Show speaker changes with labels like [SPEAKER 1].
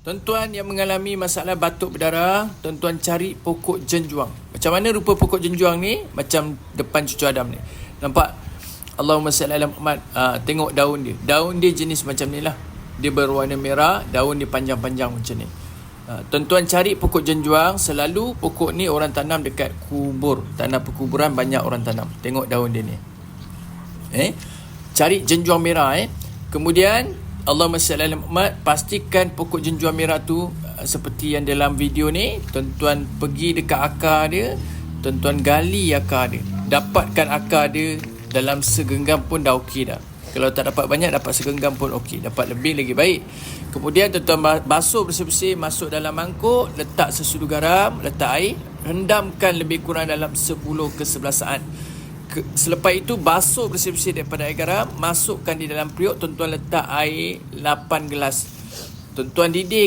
[SPEAKER 1] Tuan-tuan yang mengalami masalah batuk berdarah, tuan-tuan cari pokok jenjuang. Macam mana rupa pokok jenjuang ni? Macam depan cucu Adam ni. Nampak? Allahumma salli ala Muhammad. Tengok daun dia. Daun dia jenis macam ni lah. Dia berwarna merah, daun dia panjang-panjang macam ni. Tuan-tuan cari pokok jenjuang. Selalu pokok ni orang tanam dekat kubur. Tanah perkuburan banyak orang tanam. Tengok daun dia ni. Cari jenjuang merah. Kemudian Allahumma salli ala Muhammad, pastikan pokok jenjuang merah tu seperti yang dalam video ni, tuan-tuan pergi dekat akar dia, tuan-tuan gali akar dia. Dapatkan akar dia dalam segenggam pun dah okey dah. Kalau tak dapat banyak, dapat segenggam pun okey. Dapat lebih lagi baik. Kemudian tuan-tuan basuh bersih-bersih, masuk dalam mangkuk, letak sesudu garam, letak air, rendamkan lebih kurang dalam 10 ke 11 saat. Selepas itu basuh bersih-bersih daripada air garam, masukkan di dalam periuk, tuan-tuan letak air 8 gelas. Tuan-tuan didih